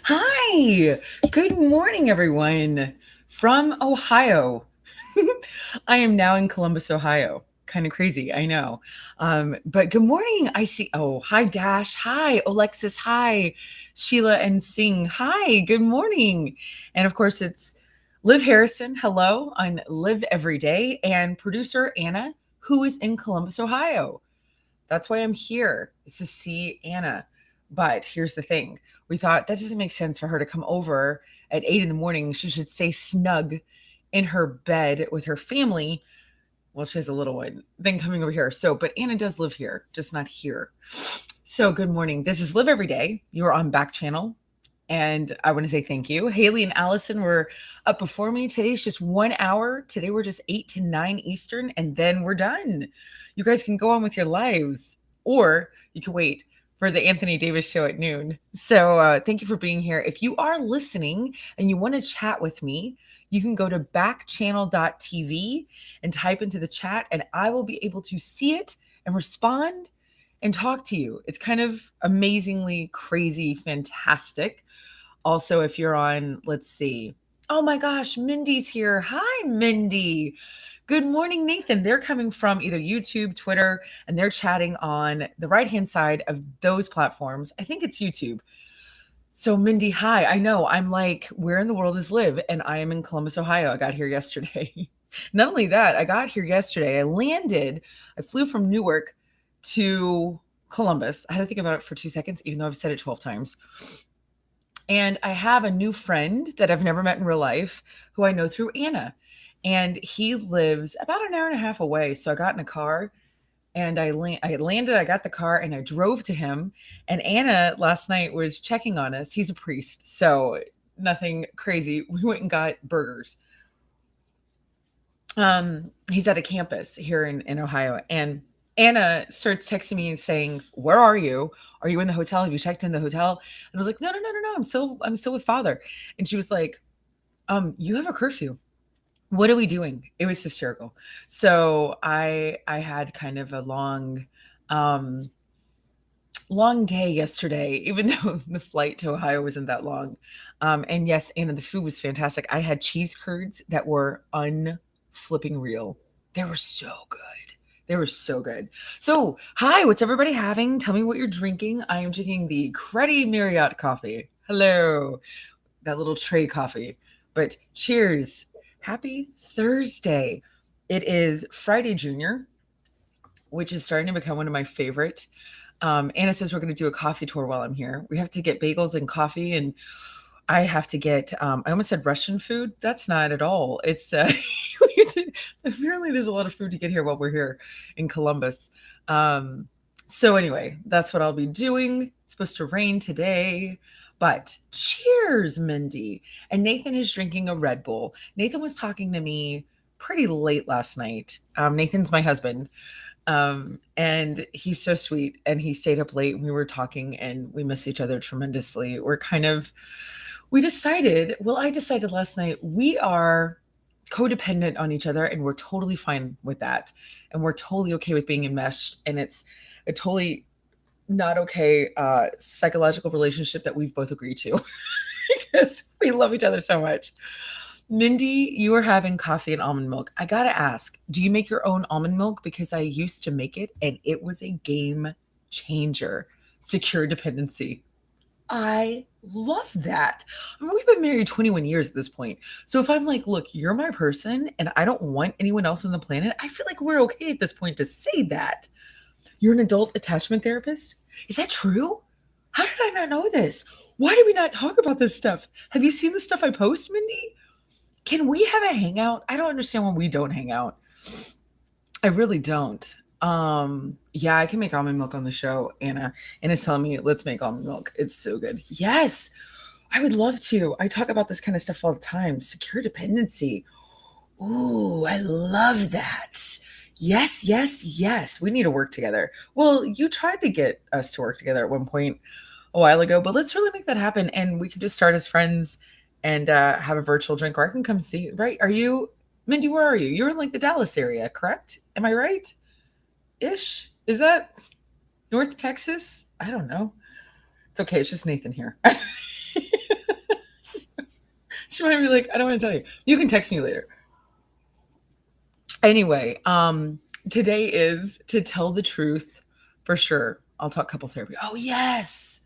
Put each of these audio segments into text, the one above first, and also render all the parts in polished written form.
Hi, good morning, everyone from Ohio. I am now in Columbus, Ohio. Kind of crazy, I know. But good morning. I see. Oh, hi, Dash. Hi, Alexis. Hi, Sheila and Singh. Hi, good morning. And of course, it's Liv Harrison. Hello on Live Every Day, and producer Anna, who is in Columbus, Ohio. That's why I'm here, is to see Anna. But here's the thing. We thought that doesn't make sense for her to come over at 8 in the morning. She should stay snug in her bed with her family. Well, she has a little one, then coming over here. So, but Anna does live here, just not here. So, good morning. This is Live Every Day. You are on Backchannel. And I want to say thank you. Haley and Allison were up before me. Today's just 1 hour. Today we're just 8 to 9 Eastern, and then we're done. You guys can go on with your lives, or you can wait for the Anthony Davis show at noon. So thank you for being here. If you are listening and you want to chat with me, you can go to backchannel.tv and type into the chat, and I will be able to see it and respond and talk to you. It's kind of amazingly crazy, fantastic. Also, if you're on, let's see. Oh my gosh, Mindy's here. Hi, Mindy. Good morning, Nathan. They're coming from either YouTube, Twitter, and they're chatting on the right hand side of those platforms. I think it's YouTube. So, Mindy, hi. I know I'm like, where in the world is Liv? And I am in Columbus, Ohio. I got here yesterday. Not only that, I got here yesterday. I flew from Newark to Columbus. I had to think about it for 2 seconds, even though I've said it 12 times. And I have a new friend that I've never met in real life who I know through Anna. And he lives about an hour and a half away. So I got in a car and I landed, I got the car and I drove to him. And Anna last night was checking on us. He's a priest, so nothing crazy. We went and got burgers. He's at a campus here in Ohio. And Anna starts texting me and saying, "Where are you? Are you in the hotel? Have you checked in the hotel?" And I was like, "No, no, no, no, no. I'm still with father." And she was like, "You have a curfew. What are we doing?" It was hysterical. So I had kind of a um long day yesterday, even though the flight to Ohio wasn't that long. And yes, Anna, the food was fantastic. I had cheese curds that were unflipping real. They were so good. They were so good. So, hi, what's everybody having? Tell me what you're drinking. I am drinking the Cruddy Marriott coffee. Hello, that little tray coffee. But cheers. Happy Thursday. It is Friday Junior, which is starting to become one of my favorite. Anna says we're going to do a coffee tour while I'm here. We have to get bagels and coffee, and I have to get. I almost said Russian food. That's not at all. It's apparently there's a lot of food to get here while we're here in Columbus. So anyway, that's what I'll be doing. It's supposed to rain today. But cheers, Mindy. And Nathan is drinking a Red Bull. Nathan was talking to me pretty late last night. Nathan's my husband. And he's so sweet and he stayed up late and we were talking and we miss each other tremendously. I decided last night we are codependent on each other and we're totally fine with that. And we're totally okay with being enmeshed. And it's a totally not okay psychological relationship that we've both agreed to because we love each other so much. Mindy, you are having coffee and almond milk. I gotta ask, do you make your own almond milk? Because I used to make it and it was a game changer. Secure dependency. I love that. I mean, we've been married 21 years at this point. So if I'm like, look, you're my person and I don't want anyone else on the planet, I feel like we're okay at this point to say that. You're an adult attachment therapist? Is that true? How did I not know this? Why did we not talk about this stuff? Have you seen the stuff I post, Mindy? Can we have a hangout? I don't understand when we don't hang out. I really don't. Yeah, I can make almond milk on the show, Anna. Anna's telling me, let's make almond milk. It's so good. Yes, I would love to. I talk about this kind of stuff all the time. Secure dependency. Ooh, I love that. Yes, yes, yes. We need to work together. Well, you tried to get us to work together at one point a while ago, but let's really make that happen. And we can just start as friends and have a virtual drink, or I can come see you. Right? Are you, Mindy? Where are you? You're in like the Dallas area, correct? Am I right? Ish? Is that North Texas? I don't know. It's okay. It's just Nathan here. She might be like, I don't want to tell you. You can text me later. Anyway, today is to tell the truth for sure. I'll talk couple therapy. Oh, yes.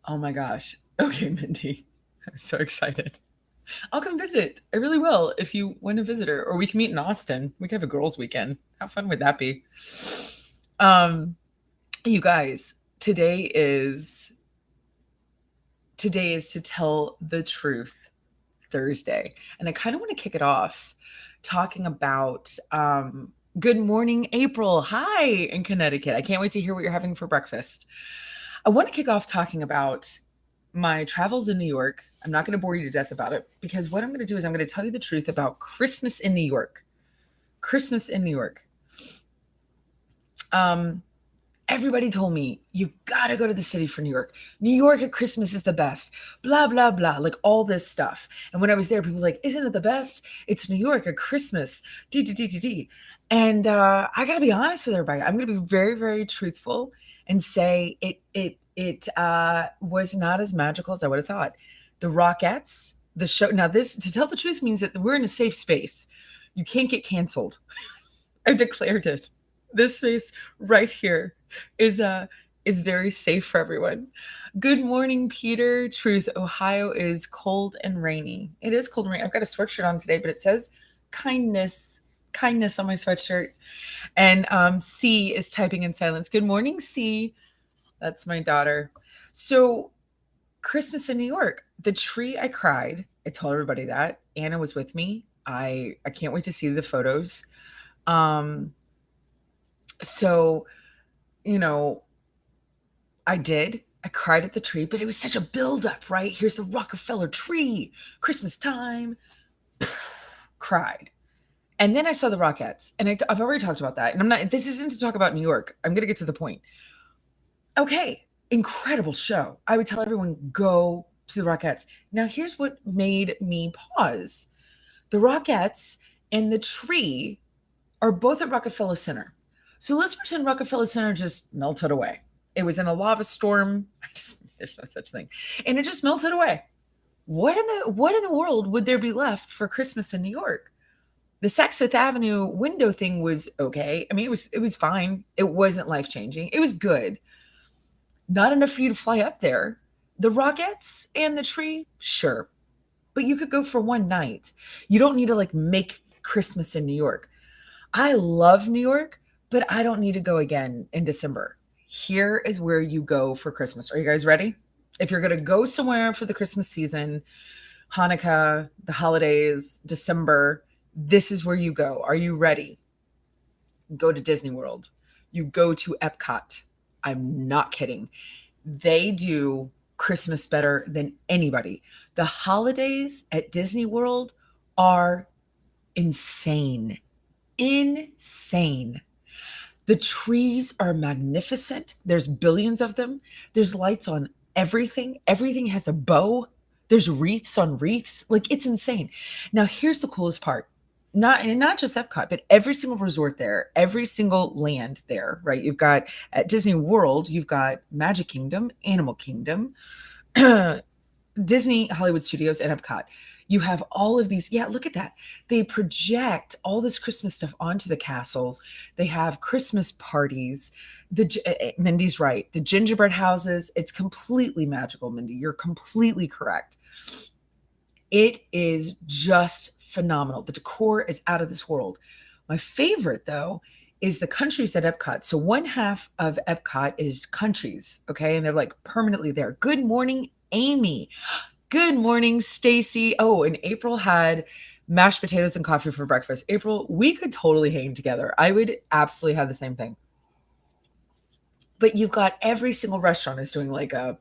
Oh my gosh. Okay, Mindy. I'm so excited. I'll come visit. I really will if you want to visit her. Or we can meet in Austin. We can have a girls' weekend. How fun would that be? Um, you guys, today is to tell the truth Thursday. And I kind of want to kick it off talking about good morning, April. Hi in Connecticut. I can't wait to hear what you're having for breakfast. I want to kick off talking about my travels in New York. I'm not going to bore you to death about it because what I'm going to do is I'm going to tell you the truth about Christmas in New York. Christmas in New York. Everybody told me, you got to go to the city for New York. New York at Christmas is the best. Blah, blah, blah. Like all this stuff. And when I was there, people were like, isn't it the best? It's New York at Christmas. D, D, D, D, D. And I got to be honest with everybody. I'm going to be very, very truthful and say it was not as magical as I would have thought. The Rockettes, the show. Now, this, to tell the truth, means that we're in a safe space. You can't get canceled. I've declared it. This space right here is very safe for everyone. Good morning, Peter. Truth, Ohio is cold and rainy. It is cold and rainy. I've got a sweatshirt on today, but it says kindness on my sweatshirt. And C is typing in silence. Good morning, C. That's my daughter. So Christmas in New York, the tree, I cried. I told everybody that. Anna was with me. I can't wait to see the photos. So, I did. I cried at the tree, but it was such a buildup, right? Here's the Rockefeller tree, Christmas time, cried. And then I saw the Rockettes, and I've already talked about that. And this isn't to talk about New York. I'm going to get to the point. Okay, incredible show. I would tell everyone, go to the Rockettes. Now, here's what made me pause. The Rockettes and the tree are both at Rockefeller Center. So let's pretend Rockefeller Center just melted away. It was in a lava storm. There's no such thing. And it just melted away. What in the world would there be left for Christmas in New York? The Saks Fifth Avenue window thing was okay. I mean, it was fine. It wasn't life-changing. It was good. Not enough for you to fly up there. The Rockettes and the tree, sure. But you could go for one night. You don't need to make Christmas in New York. I love New York, but I don't need to go again in December. Here is where you go for Christmas. Are you guys ready? If you're going to go somewhere for the Christmas season, Hanukkah, the holidays, December, this is where you go. Are you ready? Go to Disney World. You go to Epcot. I'm not kidding. They do Christmas better than anybody. The holidays at Disney World are insane. Insane. The trees are magnificent. There's billions of them. There's lights on everything. Everything has a bow. There's wreaths on wreaths. It's insane. Now, here's the coolest part. Not just Epcot, but every single resort there, every single land there, right? You've got at Disney World, you've got Magic Kingdom, Animal Kingdom, Disney Hollywood Studios, and Epcot. You have all of these. Yeah, look at that. They project all this Christmas stuff onto the castles. They have Christmas parties. Mindy's right. The gingerbread houses, it's completely magical, Mindy. You're completely correct. It is just phenomenal. The decor is out of this world. My favorite, though, is the countries at Epcot. So one half of Epcot is countries, okay? And they're permanently there. Good morning, Amy. Good morning, Stacy. Oh, and April had mashed potatoes and coffee for breakfast. April, we could totally hang together. I would absolutely have the same thing. But you've got every single restaurant is doing a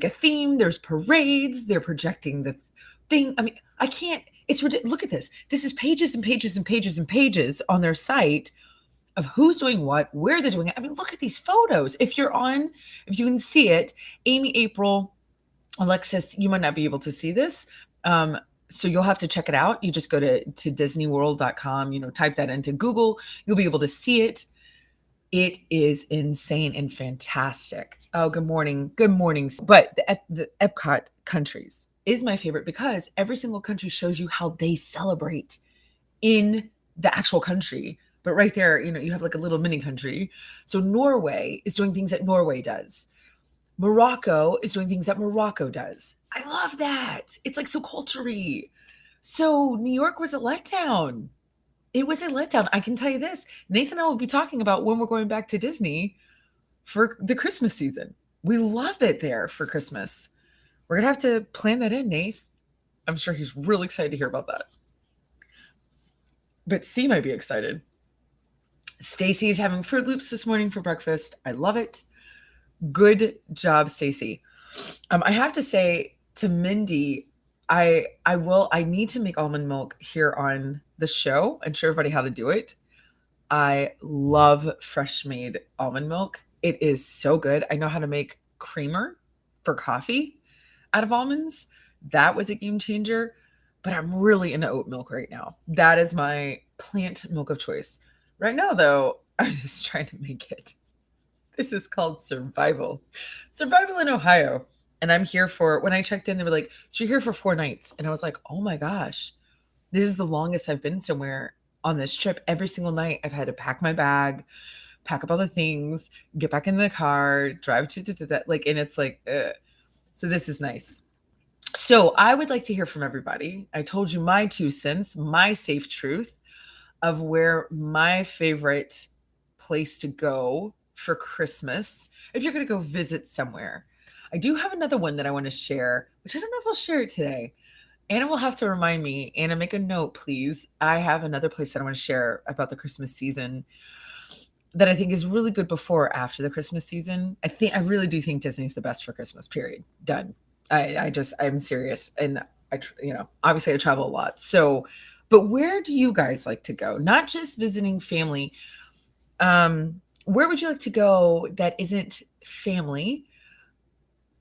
theme. There's parades. They're projecting the thing. I mean, I can't. It's ridiculous. Look at this. This is pages and pages and pages and pages on their site of who's doing what, where they're doing it. I mean, look at these photos. If you can see it, Amy, April, Alexis, you might not be able to see this. So you'll have to check it out. You just go to disneyworld.com, type that into Google. You'll be able to see it. It is insane and fantastic. Oh, good morning. Good morning. But the Epcot countries is my favorite because every single country shows you how they celebrate in the actual country. But right there, you have like a little mini country. So Norway is doing things that Norway does. Morocco is doing things that Morocco does. I love that. It's like so culture-y. So New York was a letdown. It was a letdown. I can tell you this. Nathan and I will be talking about when we're going back to Disney for the Christmas season. We love it there for Christmas. We're going to have to plan that in, Nath. I'm sure he's really excited to hear about that. But C might be excited. Stacy is having Fruit Loops this morning for breakfast. I love it. Good job, Stacy. I have to say to Mindy, I need to make almond milk here on the show and show everybody how to do it. I love fresh made almond milk. It is so good. I know how to make creamer for coffee out of almonds. That was a game changer, but I'm really into oat milk right now. That is my plant milk of choice. Right now, though, I'm just trying to make it. This is called survival. Survival in Ohio. And I'm here for, when I checked in, they were like, so you're here for 4 nights. And I was like, oh my gosh, this is the longest I've been somewhere on this trip. Every single night I've had to pack my bag, pack up all the things, get back in the car, drive to, like, and it's like, ugh. So this is nice. So I would like to hear from everybody. I told you my 2 cents, my safe truth of where my favorite place to go for Christmas, if you're going to go visit somewhere. I do have another one that I want to share, which I don't know if I'll share it today. Anna will have to remind me. Anna, make a note, please. I have another place that I want to share about the Christmas season that I think is really good before or after the Christmas season. I really do think Disney's the best for Christmas, period. Done. I'm serious. And obviously I travel a lot. So, but where do you guys like to go? Not just visiting family. Where would you like to go that isn't family?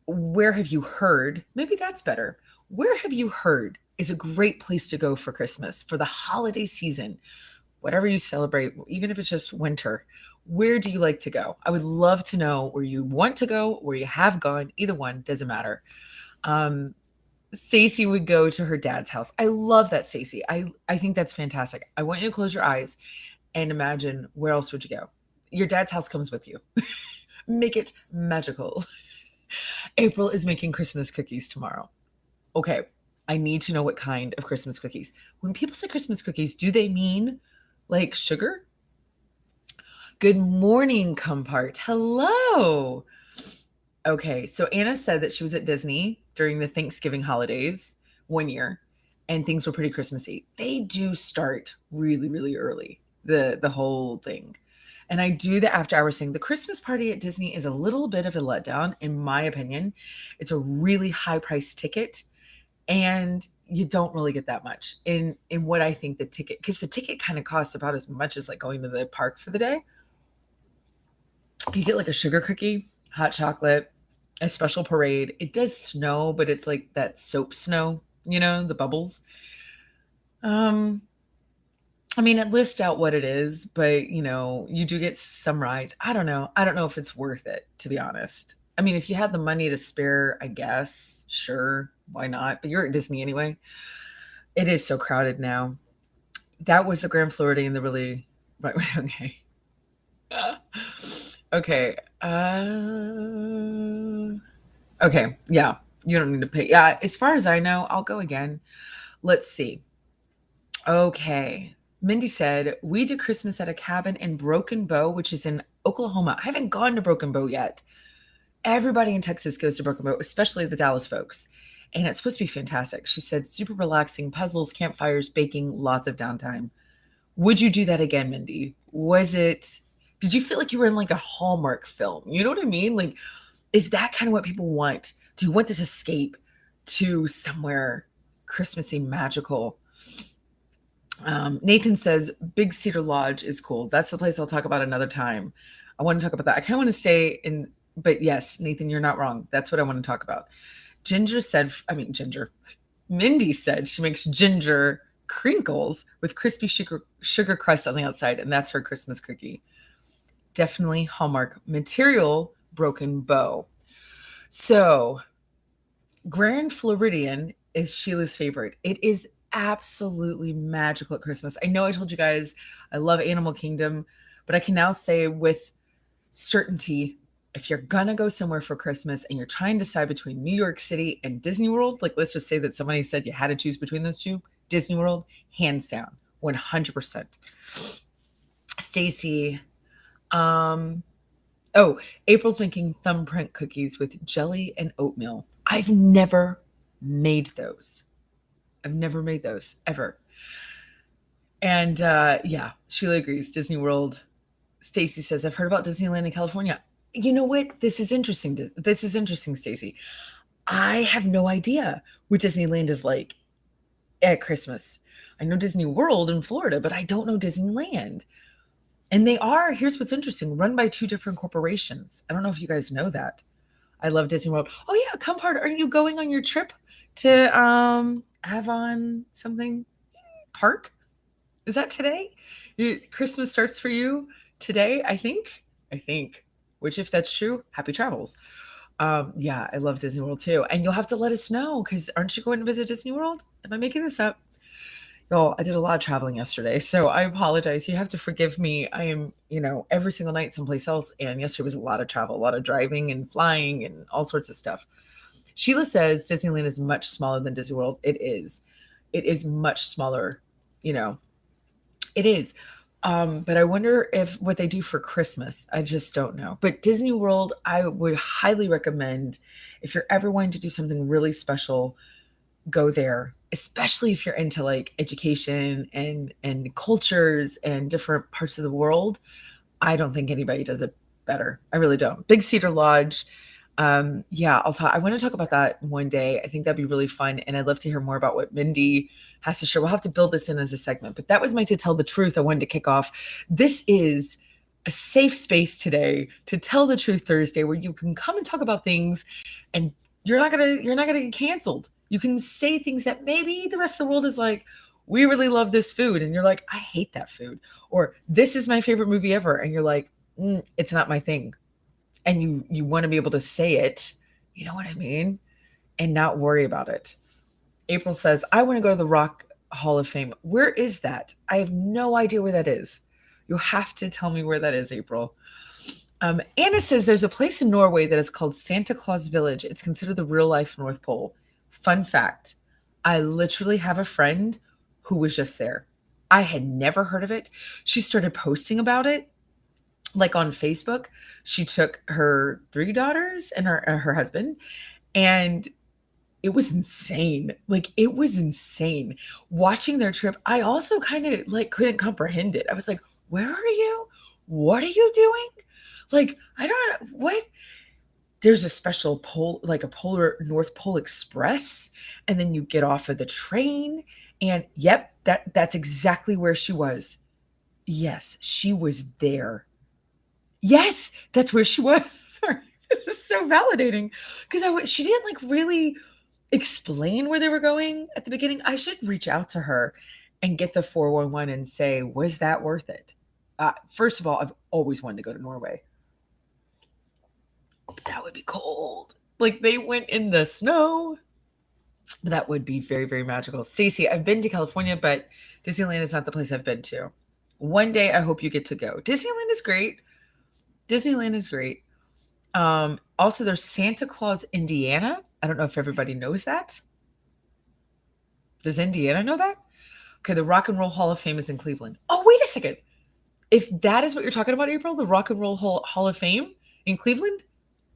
Where have you heard? Maybe that's better. Where have you heard is a great place to go for Christmas, for the holiday season, whatever you celebrate, even if it's just winter? Where do you like to go? I would love to know where you want to go, where you have gone. Either one, doesn't matter. Stacy would go to her dad's house. I love that, Stacy. I think that's fantastic. I want you to close your eyes and imagine where else would you go? Your dad's house comes with you. Make it magical. April is making Christmas cookies tomorrow. Okay, I need to know what kind of Christmas cookies. When people say Christmas cookies, do they mean like sugar? Good morning, Compart. Hello. Okay, so Anna said that she was at Disney during the Thanksgiving holidays one year, and things were pretty Christmassy. They do start really, really early, the whole thing. And I do the after hours thing. The Christmas party at Disney is a little bit of a letdown, in my opinion. It's a really high price ticket, and you don't really get that much in what I think the ticket, because the ticket kind of costs about as much as like going to the park for the day. You get like a sugar cookie, hot chocolate, a special parade. It does snow, but it's like that soap snow, the bubbles. It lists out what it is, but you do get some rides. I don't know. I don't know if it's worth it, to be honest. If you had the money to spare, I guess, sure, why not? But you're at Disney anyway. It is so crowded now. That was the Grand Floridian, the really, right, okay. Okay. Okay. Yeah. You don't need to pay. Yeah. As far as I know, I'll go again. Let's see. Okay. Mindy said, we did Christmas at a cabin in Broken Bow, which is in Oklahoma. I haven't gone to Broken Bow yet. Everybody in Texas goes to Broken Bow, especially the Dallas folks. And it's supposed to be fantastic. She said, super relaxing, puzzles, campfires, baking, lots of downtime. Would you do that again, Mindy? Did you feel like you were in like a Hallmark film? You know what I mean? Like, is that kind of what people want? Do you want this escape to somewhere Christmassy, magical? Nathan says, Big Cedar Lodge is cool. That's the place I'll talk about another time. I want to talk about that. I kind of want to stay in, but yes, Nathan, you're not wrong. That's what I want to talk about. Mindy said she makes ginger crinkles with crispy sugar crust on the outside, and that's her Christmas cookie. Definitely Hallmark material, broken bow. So, Grand Floridian is Sheila's favorite. It is absolutely magical at Christmas. I know I told you guys I love Animal Kingdom, but I can now say with certainty, if you're gonna go somewhere for Christmas and you're trying to decide between New York City and Disney World, like let's just say that somebody said you had to choose between those two, Disney World, hands down, 100%. Stacy, um, oh, April's making thumbprint cookies with jelly and oatmeal. I've never made those. I've never made those ever. And yeah, Sheila agrees. Disney World. Stacy says, I've heard about Disneyland in California. You know what? This is interesting. This is interesting, Stacy. I have no idea what Disneyland is like at Christmas. I know Disney World in Florida, but I don't know Disneyland. And they are, here's what's interesting, run by two different corporations. I don't know if you guys know that. I love Disney World. Oh yeah, come part. Are you going on your trip to Avon something park? Is that today? Christmas starts for you today, I think. I think. Which, if that's true, happy travels. Yeah, I love Disney World too. And you'll have to let us know because aren't you going to visit Disney World? Am I making this up? Oh, I did a lot of traveling yesterday, so I apologize. You have to forgive me. I am, every single night someplace else, and yesterday was a lot of travel, a lot of driving and flying and all sorts of stuff. Sheila says Disneyland is much smaller than Disney World. It is. It is much smaller, you know. It is. But I wonder if what they do for Christmas, I just don't know. But Disney World, I would highly recommend if you're ever wanting to do something really special, go there, especially if you're into like education and cultures and different parts of the world. I don't think anybody does it better. I really don't. Big Cedar Lodge. Yeah, I want to talk about that one day. I think that'd be really fun. And I'd love to hear more about what Mindy has to share. We'll have to build this in as a segment, but that was my To Tell the Truth. I wanted to kick off. This is a safe space today to Tell the Truth Thursday, where you can come and talk about things and you're not gonna get canceled. You can say things that maybe the rest of the world is like, we really love this food. And you're like, I hate that food. Or this is my favorite movie ever. And you're like, it's not my thing. And you want to be able to say it, you know what I mean? And not worry about it. April says, I want to go to the Rock Hall of Fame. Where is that? I have no idea where that is. You'll have to tell me where that is, April. Anna says there's a place in Norway that is called Santa Claus Village. It's considered the real life North Pole. Fun fact, I literally have a friend who was just there. I had never heard of it. She started posting about it like on Facebook. She took her 3 daughters and her husband, and it was insane. Like, it was insane. Watching their trip, I also kind of like couldn't comprehend it. I was like, where are you? What are you doing? Like, I don't know what. There's a special pole, like a polar North Pole Express, and then you get off of the train, and yep, that's exactly where she was. Yes, she was there. Yes, that's where she was. Sorry, this is so validating because she didn't like really explain where they were going at the beginning. I should reach out to her and get the 411 and say, was that worth it? First of all, I've always wanted to go to Norway. That would be cold. Like they went in the snow. That would be very, very magical. Stacey, I've been to California, but Disneyland is not the place I've been to. One day I hope you get to go. Disneyland is great. Disneyland is great. Also, there's Santa Claus, Indiana. I don't know if everybody knows that. Does Indiana know that? Okay, the Rock and Roll Hall of Fame is in Cleveland. Oh, wait a second. If that is what you're talking about, April, the Rock and Roll Hall of Fame in Cleveland,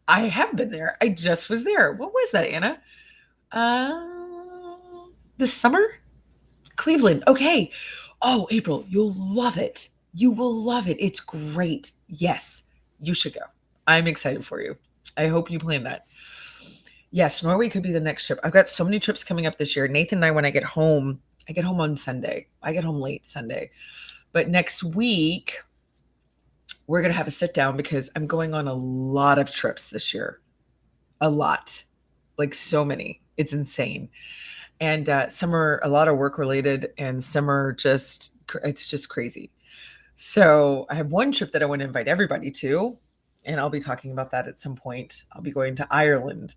I have been there. I just was there. What was that, Anna? This summer? Cleveland. Okay. Oh, April, you'll love it. You will love it. It's great. Yes, you should go. I'm excited for you. I hope you plan that. Yes, Norway could be the next trip. I've got so many trips coming up this year. Nathan and I, when I get home on Sunday. I get home late Sunday. But next week, we're going to have a sit down because I'm going on a lot of trips this year. A lot. Like so many. It's insane. And some are a lot of work related and some are it's just crazy. So I have one trip that I want to invite everybody to, and I'll be talking about that at some point. I'll be going to Ireland,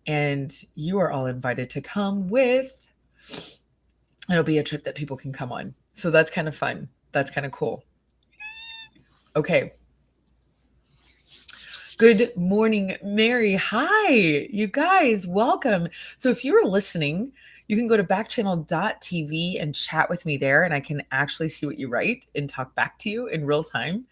and you are all invited to come with. It'll be a trip that people can come on. So that's kind of fun. That's kind of cool. Okay. Good morning, Mary. Hi, you guys. Welcome. So if you were listening, you can go to backchannel.tv and chat with me there, and I can actually see what you write and talk back to you in real time.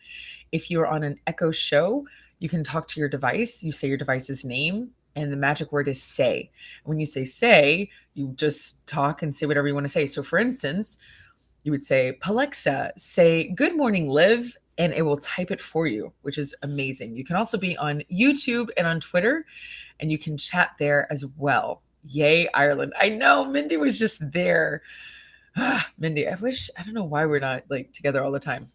If you're on an Echo show, you can talk to your device. You say your device's name, and the magic word is say. When you say, you just talk and say whatever you want to say. So for instance, you would say, Alexa, say, good morning, Liv, and it will type it for you, which is amazing. You can also be on YouTube and on Twitter, and you can chat there as well. Yay, Ireland. I know Mindy was just there. Mindy, I don't know why we're not like together all the time.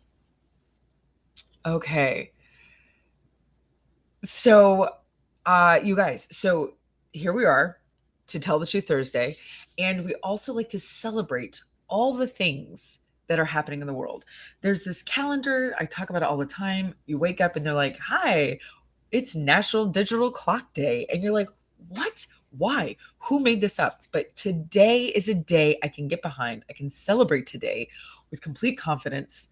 Okay. So, you guys, so here we are to Tell the Truth Thursday, and we also like to celebrate all the things that are happening in the world. There's this calendar, I talk about it all the time. You wake up and they're like, "Hi, it's National Digital Clock Day." And you're like, "What? Why? Who made this up?" But today is a day I can get behind. I can celebrate today with complete confidence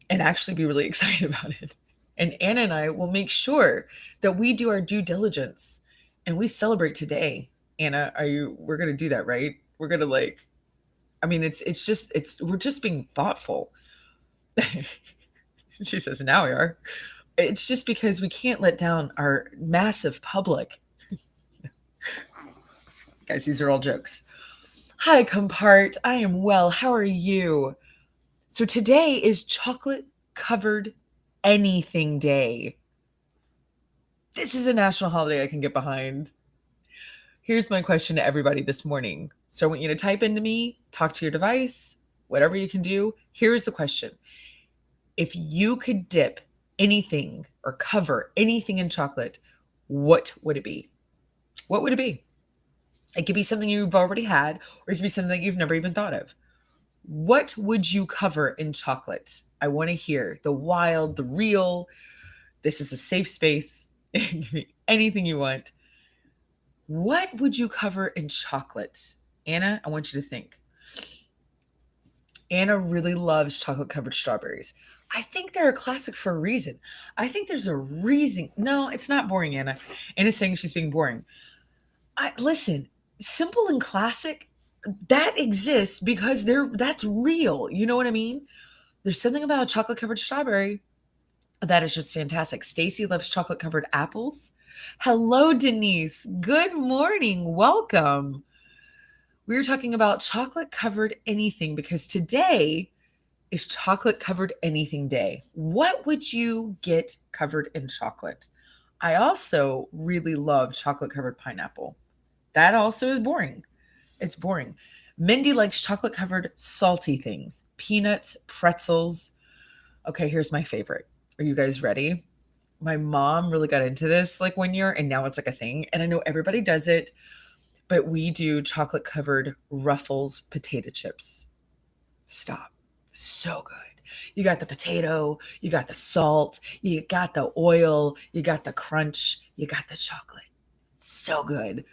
and actually be really excited about it. And Anna and I will make sure that we do our due diligence and we celebrate today. Anna, we're going to do that, right? We're going to we're just being thoughtful. She says, now we are. It's just because we can't let down our massive public. Guys, these are all jokes. Hi, Compart. I am well. How are you? So today is chocolate covered anything day. This is a national holiday I can get behind. Here's my question to everybody this morning. So I want you to type into me, talk to your device, whatever you can do. Here's the question. If you could dip anything or cover anything in chocolate, what would it be? What would it be? It could be something you've already had, or it could be something that you've never even thought of. What would you cover in chocolate? I want to hear the wild, the real. This is a safe space. Give me anything you want. What would you cover in chocolate? Anna, I want you to think. Anna really loves chocolate covered strawberries. I think they're a classic for a reason. I think there's a reason. No, it's not boring, Anna. Anna's saying she's being boring. Listen, simple and classic, that exists because that's real. You know what I mean? There's something about chocolate covered strawberry that is just fantastic. Stacy loves chocolate covered apples. Hello, Denise. Good morning. Welcome. We were talking about chocolate covered anything because today is chocolate covered anything day. What would you get covered in chocolate? I also really love chocolate covered pineapple. That also is boring. It's boring. Mindy likes chocolate covered salty things, peanuts, pretzels. Okay, here's my favorite. Are you guys ready? My mom really got into this like one year, and now it's like a thing. And I know everybody does it, but we do chocolate covered Ruffles potato chips. Stop. So good. You got the potato, you got the salt, you got the oil, you got the crunch, you got the chocolate. So good.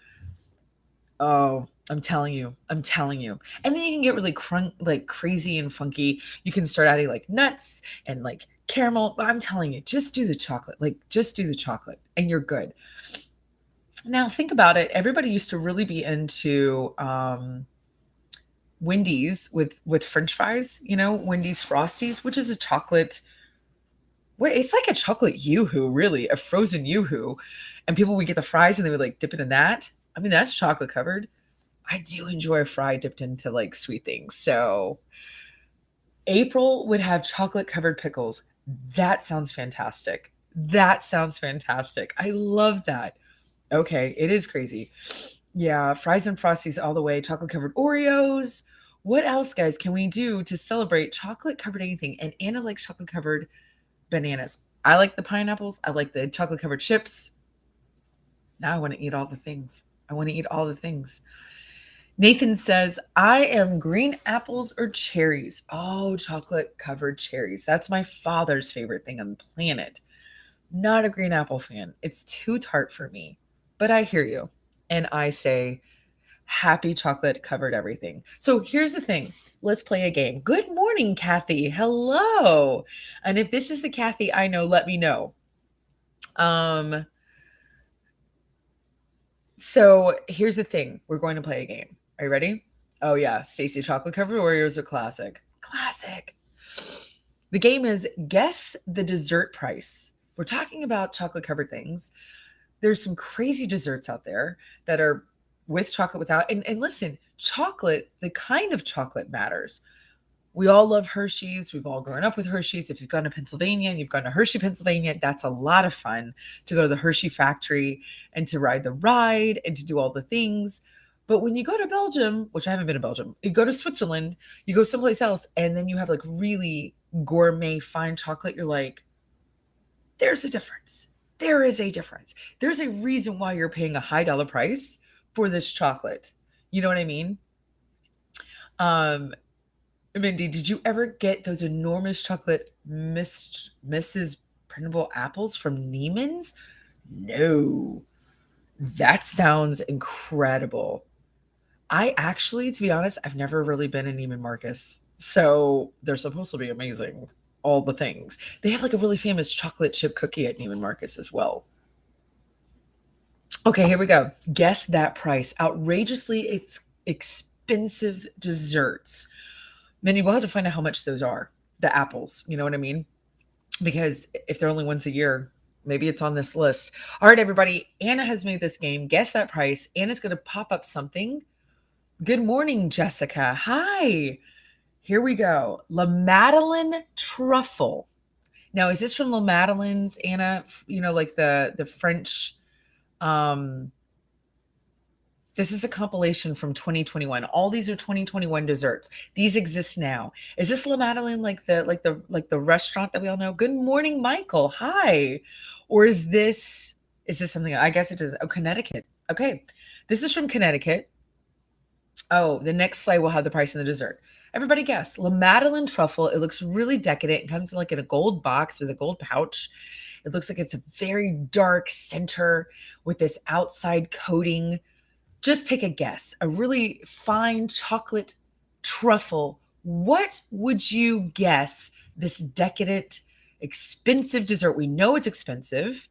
Oh, I'm telling you. I'm telling you. And then you can get really like crazy and funky. You can start adding like nuts and like caramel. I'm telling you, just do the chocolate. Like just do the chocolate and you're good. Now think about it. Everybody used to really be into Wendy's with French fries, Wendy's Frosties, which is a chocolate. It's like a chocolate yoo-hoo, really, a frozen yoo-hoo. And people would get the fries and they would like dip it in that. I mean, that's chocolate covered. I do enjoy a fry dipped into like sweet things. So April would have chocolate covered pickles. That sounds fantastic. That sounds fantastic. I love that. Okay, it is crazy. Yeah, fries and frosties all the way, chocolate covered Oreos. What else, guys, can we do to celebrate chocolate covered anything? And Anna likes chocolate covered bananas. I like the pineapples. I like the chocolate covered chips. Now I want to eat all the things. I want to eat all the things. Nathan says, I am green apples or cherries. Oh, chocolate covered cherries. That's my father's favorite thing on the planet. Not a green apple fan. It's too tart for me. But I hear you. And I say, happy chocolate covered everything. So here's the thing. Let's play a game. Good morning, Kathy. Hello. And if this is the Kathy I know, let me know. Um, so here's the thing. We're going to play a game. Are you ready? Oh yeah, Stacy, chocolate covered Oreos are classic. Classic. The game is guess the dessert price. We're talking about chocolate covered things. There's some crazy desserts out there that are with chocolate without. And listen, chocolate, the kind of chocolate matters. We all love Hershey's. We've all grown up with Hershey's. If you've gone to Pennsylvania and you've gone to Hershey, Pennsylvania, that's a lot of fun to go to the Hershey factory and to ride the ride and to do all the things. But when you go to Belgium, which I haven't been to Belgium, you go to Switzerland, you go someplace else, and then you have like really gourmet fine chocolate, you're like, there's a difference. There is a difference. There's a reason why you're paying a high dollar price for this chocolate. You know what I mean? Um, Mindy, did you ever get those enormous chocolate Mrs. Printable apples from Neiman's? No. That sounds incredible. I actually, to be honest, I've never really been in Neiman Marcus. So they're supposed to be amazing. All the things. They have like a really famous chocolate chip cookie at Neiman Marcus as well. Okay, here we go. Guess that price. Outrageously expensive desserts. Minnie, we'll have to find out how much those are. The apples, you know what I mean? Because if they're only once a year, maybe it's on this list. All right, everybody. Anna has made this game. Guess that price. Anna's going to pop up something. Good morning, Jessica. Hi. Here we go. La Madeleine truffle. Now, is this from La Madeleine's, Anna? You know, like the French. Um, this is a compilation from 2021. All these are 2021 desserts. These exist now. Is this La Madeleine like the restaurant that we all know? Good morning, Michael. Hi. Or is this something? I guess it is. Oh, Connecticut. Okay. This is from Connecticut. Oh, the next slide will have the price and the dessert. Everybody guess. La Madeleine truffle. It looks really decadent. It comes like in a gold box with a gold pouch. It looks like it's a very dark center with this outside coating. Just take a guess. A really fine chocolate truffle. What would you guess this decadent, expensive dessert? We know it's expensive.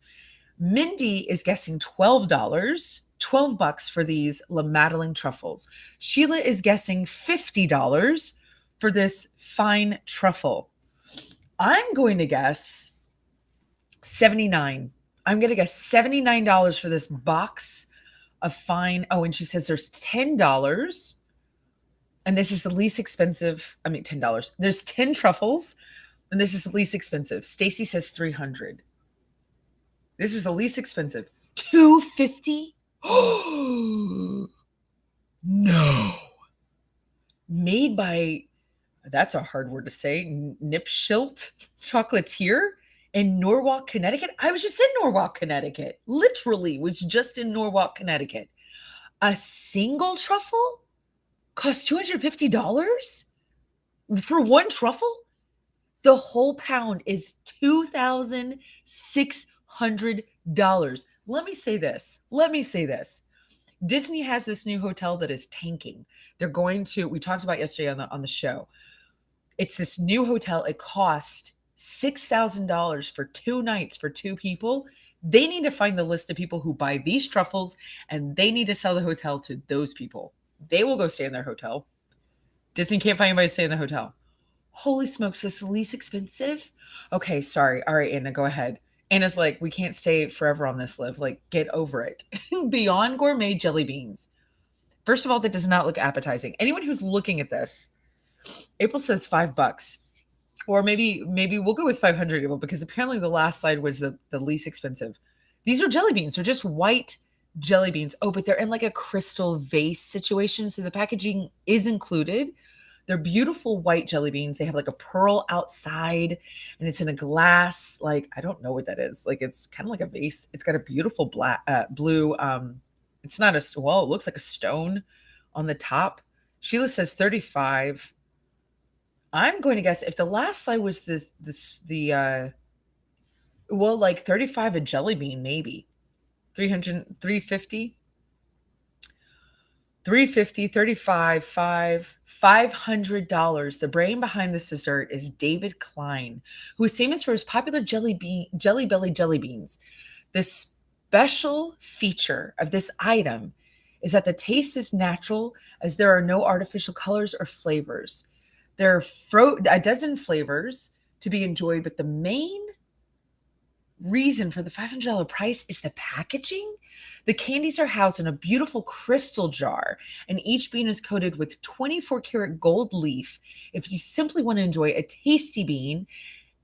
Mindy is guessing $12. $12 for these La Madeleine truffles. Sheila is guessing $50 for this fine truffle. I'm going to guess 79. I'm going to guess $79 for this box of fine. Oh, and she says there's $10. And this is the least expensive. I mean, $10. There's 10 truffles, and this is the least expensive. Stacy says 300. This is the least expensive. 250. Oh no. Made by, that's a hard word to say, Nipschilt Chocolatier in Norwalk, Connecticut. I was just in Norwalk, Connecticut. Literally was just in Norwalk, Connecticut. A single truffle costs $250 for one truffle? The whole pound is $2,600. Let me say this. Disney has this new hotel that is tanking. They're going to, we talked about yesterday on the show. It's this new hotel. It cost $6,000 for 2 nights for 2 people. They need to find the list of people who buy these truffles, and they need to sell the hotel to those people. They will go stay in their hotel. Disney can't find anybody to stay in the hotel. Holy smokes, this is the least expensive? Okay, sorry. All right, Anna, go ahead. Anna's like, we can't stay forever on this, Liv. Like, get over it. Beyond Gourmet jelly beans. First of all, that does not look appetizing. Anyone who's looking at this, April says $5. Or maybe we'll go with 500, April, because apparently the last slide was the least expensive. These are jelly beans. They're just white jelly beans. Oh, but they're in like a crystal vase situation. So the packaging is included. They're beautiful white jelly beans. They have like a pearl outside, and it's in a glass. Like, I don't know what that is. Like, it's kind of like a vase. It's got a beautiful blue. It's not well, it looks like a stone on the top. Sheila says 35. I'm going to guess if the last slide was like 35 a jelly bean, maybe 300, 350, 350, 35, 500. The brain behind this dessert is David Klein, who is famous for his popular jelly belly jelly beans. This special feature of this item is that the taste is natural, as there are no artificial colors or flavors. There are a dozen flavors to be enjoyed, but the main reason for the $500 price is the packaging. The candies are housed in a beautiful crystal jar, and each bean is coated with 24 karat gold leaf. If you simply want to enjoy a tasty bean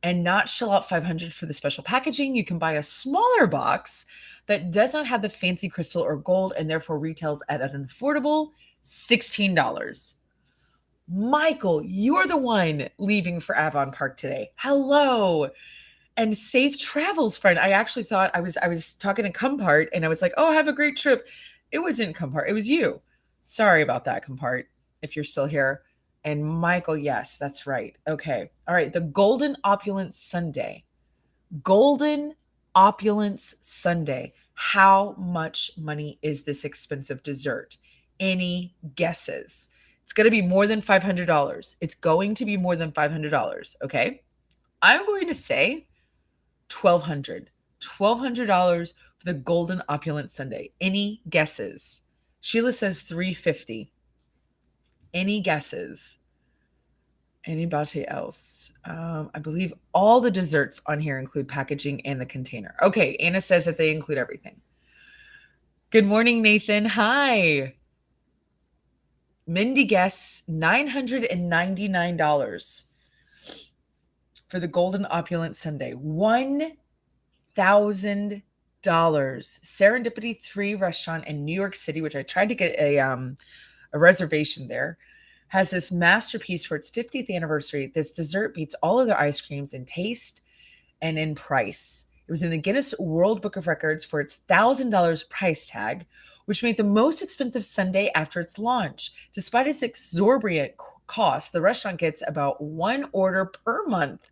and not shell out $500 for the special packaging, you can buy a smaller box that does not have the fancy crystal or gold and therefore retails at an affordable $16. Michael, you're the one leaving for Avon Park today. Hello. And safe travels, friend. I actually thought I was talking to Compart and I was like, oh, have a great trip. It wasn't Compart. It was you. Sorry about that, Compart, if you're still here. And Michael, yes, that's right. Okay. All right. The Golden Opulence Sundae. Golden Opulence Sundae. How much money is this expensive dessert? Any guesses? It's going to be more than $500. It's going to be more than $500. Okay. I'm going to say $1,200 for the Golden Opulence Sundae. Any guesses? Sheila says 350. Any guesses? Anybody else? I believe all the desserts on here include packaging and the container. Okay, Anna says that they include everything. Good morning, Nathan. Hi. Mindy guesses $999 for the Golden Opulence Sundae. $1,000. Serendipity 3 restaurant in New York City, which I tried to get a reservation there, has this masterpiece for its 50th anniversary. This dessert beats all other ice creams in taste and in price. It was in the Guinness World Book of Records for its $1,000 price tag, which made the most expensive sundae after its launch. Despite its exorbitant cost, the restaurant gets about one order per month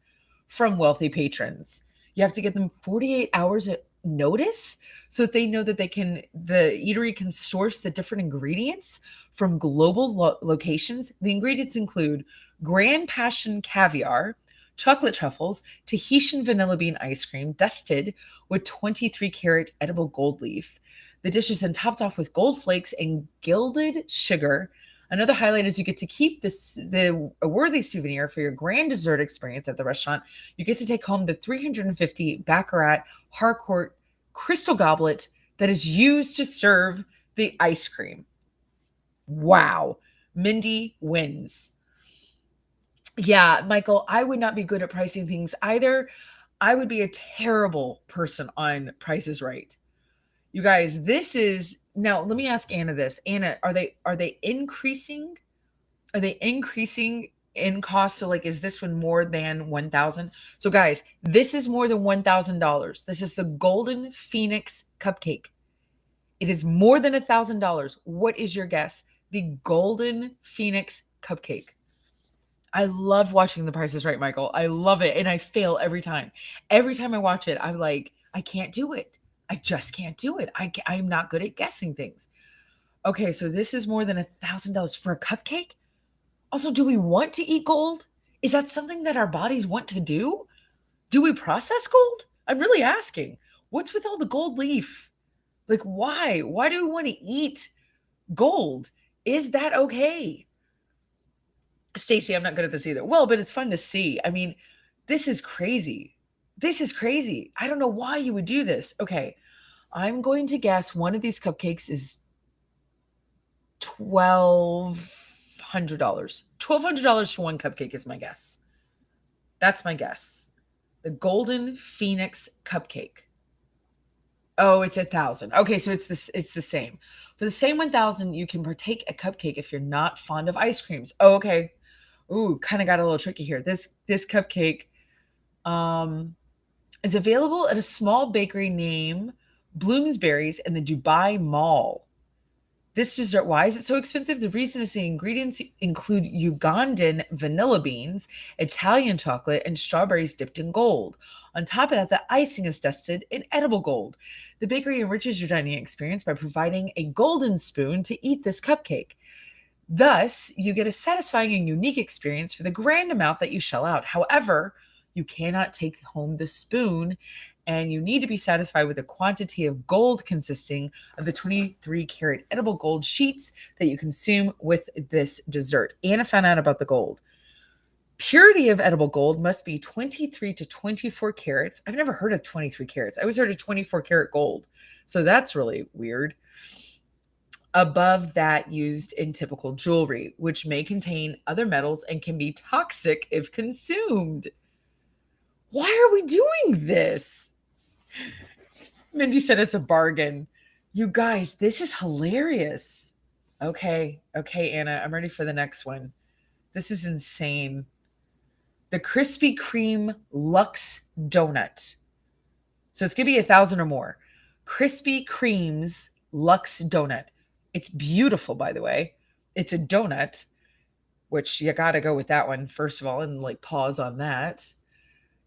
from wealthy patrons. You have to give them 48 hours of notice so that they know that the eatery can source the different ingredients from global locations. The ingredients include Grand Passion caviar, chocolate truffles, Tahitian vanilla bean ice cream dusted with 23 karat edible gold leaf. The dish is then topped off with gold flakes and gilded sugar. Another highlight is you get to keep the worthy souvenir for your grand dessert experience at the restaurant. You get to take home the 350 Baccarat Harcourt crystal goblet that is used to serve the ice cream. Wow. Mindy wins. Yeah, Michael, I would not be good at pricing things either. I would be a terrible person on Price is Right. You guys, now let me ask Anna this. Anna, are they increasing? Are they increasing in cost? So like, is this one more than 1,000? So guys, this is more than $1,000. This is the Golden Phoenix Cupcake. It is more than $1,000. What is your guess? The Golden Phoenix Cupcake. I love watching The Price is Right, Michael. I love it. And I fail every time. Every time I watch it, I'm like, I can't do it. I just can't do it. I'm not good at guessing things. Okay, so this is more than $1,000 for a cupcake. Also, do we want to eat gold? Is that something that our bodies want to do? Do we process gold? I'm really asking. What's with all the gold leaf? Like, why? Why do we want to eat gold? Is that okay? Stacy, I'm not good at this either. Well, but it's fun to see. I mean, this is crazy. This is crazy. I don't know why you would do this. Okay, I'm going to guess one of these cupcakes is $1,200. $1,200 for one cupcake is my guess. That's my guess. The Golden Phoenix Cupcake. Oh, it's 1,000. Okay, so it's the same. For the same 1,000, you can partake a cupcake if you're not fond of ice creams. Oh, okay. Ooh, kind of got a little tricky here. This cupcake is available at a small bakery named Bloomsbury's in the Dubai Mall. This dessert, why is it so expensive? The reason is the ingredients include Ugandan vanilla beans, Italian chocolate, and strawberries dipped in gold. On top of that, the icing is dusted in edible gold. The bakery enriches your dining experience by providing a golden spoon to eat this cupcake. Thus, you get a satisfying and unique experience for the grand amount that you shell out. However, you cannot take home the spoon, and you need to be satisfied with the quantity of gold consisting of the 23 karat edible gold sheets that you consume with this dessert. Anna found out about the gold. Purity of edible gold must be 23 to 24 carats. I've never heard of 23 carats. I always heard of 24 karat gold. So that's really weird. Above that used in typical jewelry, which may contain other metals and can be toxic if consumed. Why are we doing this? Mindy said it's a bargain. You guys, this is hilarious. Okay, Anna, I'm ready for the next one. This is insane. The Krispy Kreme Luxe Donut. So it's going to be 1,000 or more. Krispy Kreme's Luxe Donut. It's beautiful, by the way. It's a donut, which you got to go with that one, first of all, and like pause on that.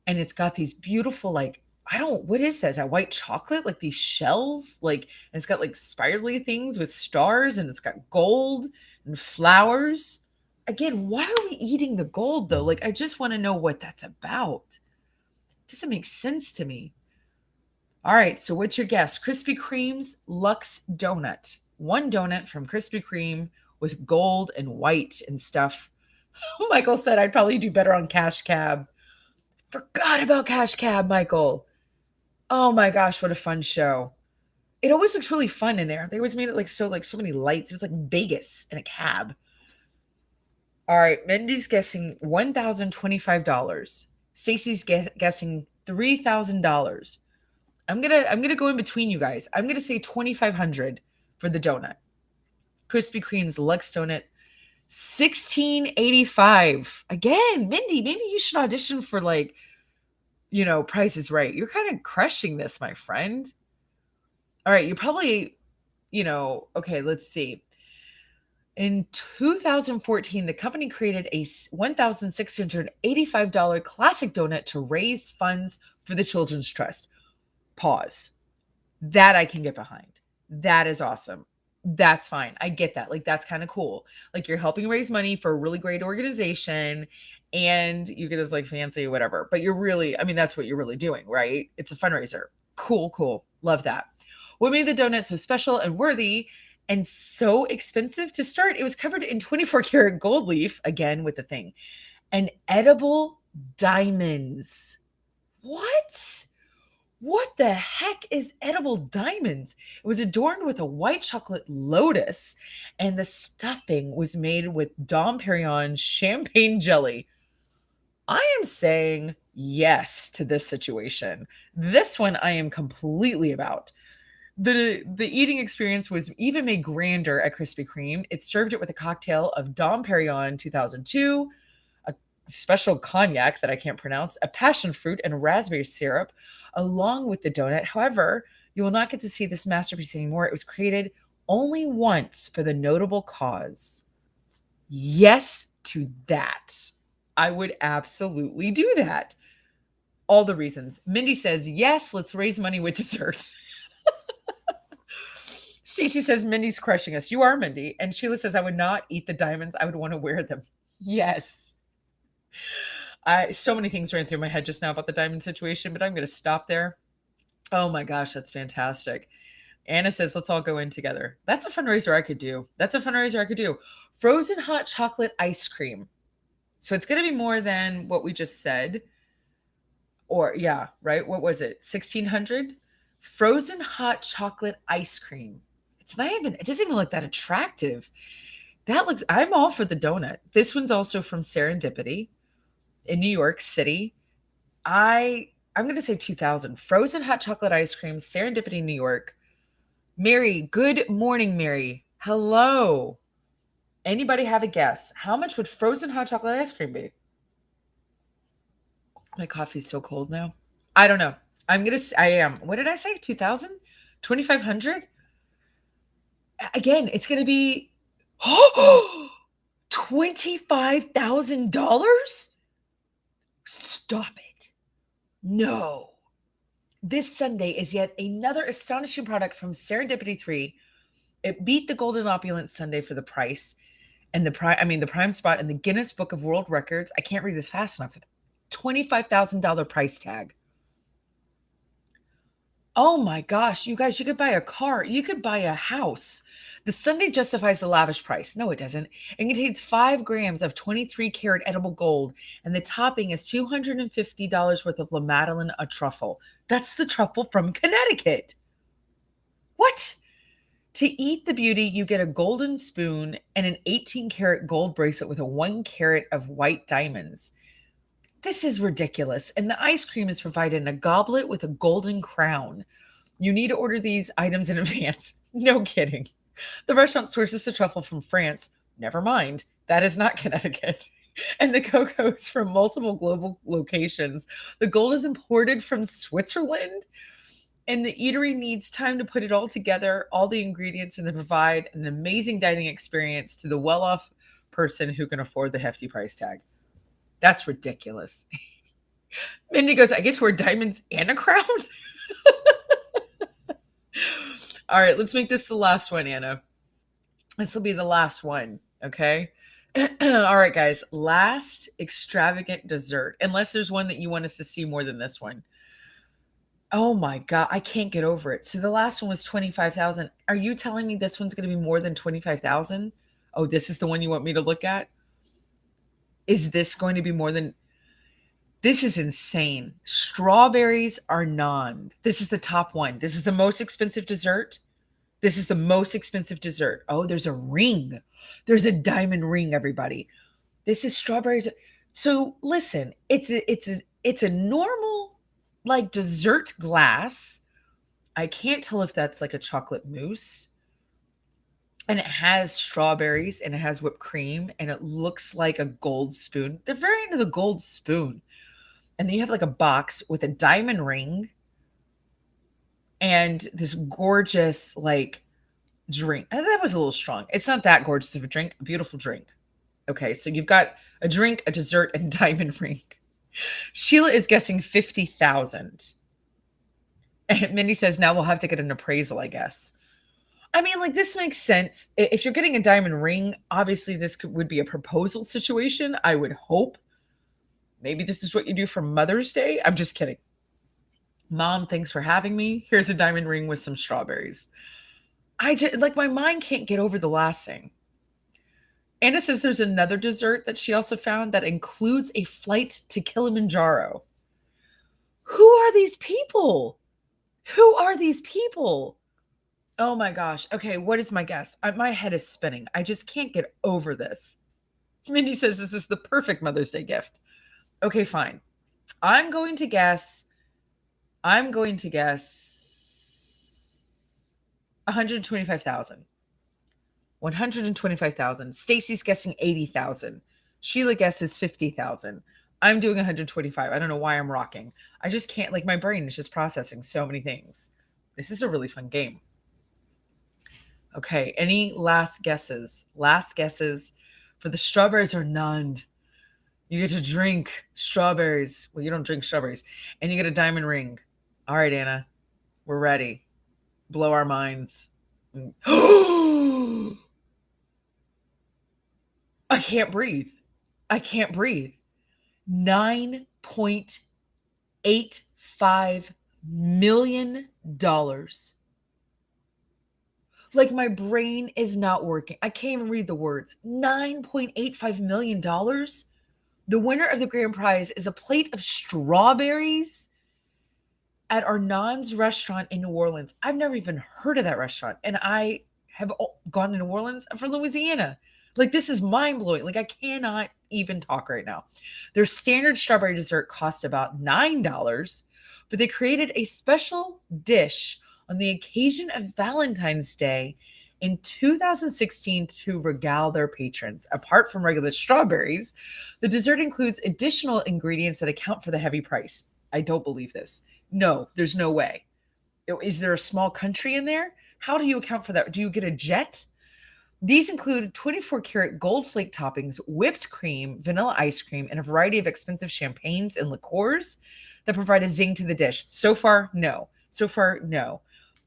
And it's got these beautiful, like, what is that? Is that white chocolate? Like these shells? Like, and it's got like spirally things with stars, and it's got gold and flowers. Again, why are we eating the gold though? Like, I just want to know what that's about. It doesn't make sense to me. All right, so what's your guess? Krispy Kreme's Luxe Donut. One donut from Krispy Kreme with gold and white and stuff. Michael said I'd probably do better on Cash Cab. Forgot about Cash Cab, Michael. Oh my gosh, what a fun show. It always looks really fun in there. They always made it like so many lights. It was like Vegas in a cab. All right, Mindy's guessing $1,025. Stacy's guessing $3,000. I'm gonna go in between you guys. I'm gonna say $2,500 for the donut. Krispy Kreme's Luxe Donut, $1,685. Again, Mindy, maybe you should audition for like, Price is Right. You're kind of crushing this, my friend. All right, you probably, okay, let's see. In 2014, the company created a $1,685 classic donut to raise funds for the Children's Trust. Pause. That I can get behind. That is awesome. That's fine. I get that. Like, that's kind of cool. Like, you're helping raise money for a really great organization and you get this like fancy whatever, but you're really, I mean, that's what you're really doing, right? It's a fundraiser. Cool. Love that. What made the donut so special and worthy and so expensive to start? It was covered in 24 karat gold leaf, again with the thing, and edible diamonds. What the heck is edible diamonds? It was adorned with a white chocolate lotus, and the stuffing was made with Dom Perignon champagne jelly. I am saying yes to this situation. This one I am completely about. The eating experience was even made grander at Krispy Kreme. It served it with a cocktail of Dom Perignon 2002, a special cognac that I can't pronounce, a passion fruit and raspberry syrup, along with the donut. However, you will not get to see this masterpiece anymore. It was created only once for the notable cause. Yes to that. I would absolutely do that. All the reasons. Mindy says, yes, let's raise money with dessert. Stacey says, Mindy's crushing us. You are, Mindy. And Sheila says, I would not eat the diamonds. I would want to wear them. Yes. So many things ran through my head just now about the diamond situation, but I'm going to stop there. Oh my gosh, that's fantastic. Anna says, let's all go in together. That's a fundraiser I could do. Frozen hot chocolate ice cream. So it's going to be more than what we just said. Or yeah, right? What was it? 1,600? Frozen hot chocolate ice cream. It doesn't even look that attractive. I'm all for the donut. This one's also from Serendipity in New York City. I'm going to say 2,000. Frozen hot chocolate ice cream, Serendipity, New York. Mary, good morning, Mary. Hello. Anybody have a guess? How much would frozen hot chocolate ice cream be? My coffee's so cold now. I don't know. I am. What did I say? 2,000? 2,500? Again, it's going to be $25,000. Stop it. No. This Sunday is yet another astonishing product from Serendipity 3. It beat the Golden Opulence Sunday for the price and the prime spot in the Guinness Book of World Records. I can't read this fast enough. $25,000 price tag. Oh my gosh, you guys, you could buy a car. You could buy a house. The Sunday justifies the lavish price. No, it doesn't. It contains 5 grams of 23 karat edible gold, and the topping is $250 worth of La Madeleine, a truffle. That's the truffle from Connecticut. What? To eat the beauty, you get a golden spoon and an 18 karat gold bracelet with a 1 carat of white diamonds. This is ridiculous. And the ice cream is provided in a goblet with a golden crown. You need to order these items in advance. No kidding. The restaurant sources the truffle from France. Never mind. That is not Connecticut. And the cocoa is from multiple global locations. The gold is imported from Switzerland. And the eatery needs time to put it all together, all the ingredients, and then provide an amazing dining experience to the well-off person who can afford the hefty price tag. That's ridiculous. Mindy goes, I get to wear diamonds and a crown? All right, let's make this the last one, Anna. This will be the last one, okay? All right, guys. Last extravagant dessert, unless there's one that you want us to see more than this one. Oh my God, I can't get over it. So the last one was 25,000. Are you telling me this one's going to be more than 25,000? Oh, this is the one you want me to look at? Is this going to be more than... This is insane. Strawberries are none. This is the top one. This is the most expensive dessert. This is the most expensive dessert. Oh, there's a ring. There's a diamond ring, everybody. This is strawberries. So listen, it's a normal like dessert glass. I can't tell if that's like a chocolate mousse. And it has strawberries and it has whipped cream and it looks like a gold spoon. They're very into the gold spoon. And then you have like a box with a diamond ring and this gorgeous like drink. And that was a little strong. It's not that gorgeous of a drink, a beautiful drink. Okay, so you've got a drink, a dessert, and a diamond ring. Sheila is guessing 50,000. And Mindy says, now we'll have to get an appraisal, I guess. I mean, like, this makes sense. If you're getting a diamond ring, obviously this would be a proposal situation, I would hope. Maybe this is what you do for Mother's Day. I'm just kidding. Mom, thanks for having me. Here's a diamond ring with some strawberries. My mind can't get over the last thing. Anna says there's another dessert that she also found that includes a flight to Kilimanjaro. Who are these people? Who are these people? Oh my gosh. Okay, what is my guess? My head is spinning. I just can't get over this. Mindy says this is the perfect Mother's Day gift. Okay, fine. I'm going to guess 125,000. 125,000. Stacy's guessing 80,000. Sheila guesses 50,000. I'm doing 125. I don't know why I'm rocking. I just can't, like, my brain is just processing so many things. This is a really fun game. Okay, any last guesses? Last guesses for the strawberries are none. You get to drink strawberries. Well, you don't drink strawberries. And you get a diamond ring. All right, Anna, we're ready. Blow our minds. I can't breathe. I can't breathe. $9.85 million. Like, my brain is not working. I can't even read the words. $9.85 million. The winner of the grand prize is a plate of strawberries at Arnon's restaurant in New Orleans. I've never even heard of that restaurant. And I have gone to New Orleans. I'm from Louisiana. Like, this is mind-blowing. Like, I cannot even talk right now. Their standard strawberry dessert cost about $9, but they created a special dish on the occasion of Valentine's Day in 2016 to regale their patrons. Apart from regular strawberries, the dessert includes additional ingredients that account for the heavy price. I don't believe this. No, there's no way. Is there a small country in there? How do you account for that? Do you get a jet? These include 24 karat gold flake toppings, whipped cream, vanilla ice cream, and a variety of expensive champagnes and liqueurs that provide a zing to the dish. So far, no. So far, no.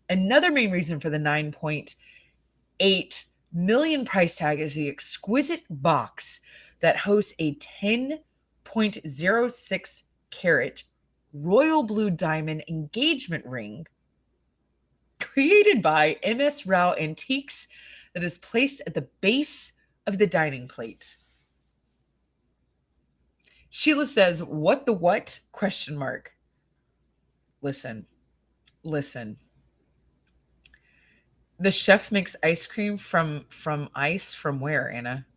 Another main reason for the 9.8 million price tag is the exquisite box that hosts a 10.06 carat royal blue diamond engagement ring created by MS Rao Antiques that is placed at the base of the dining plate. Sheila says, "What the what?" question mark. Listen, listen. The chef makes ice cream from ice from where, Anna?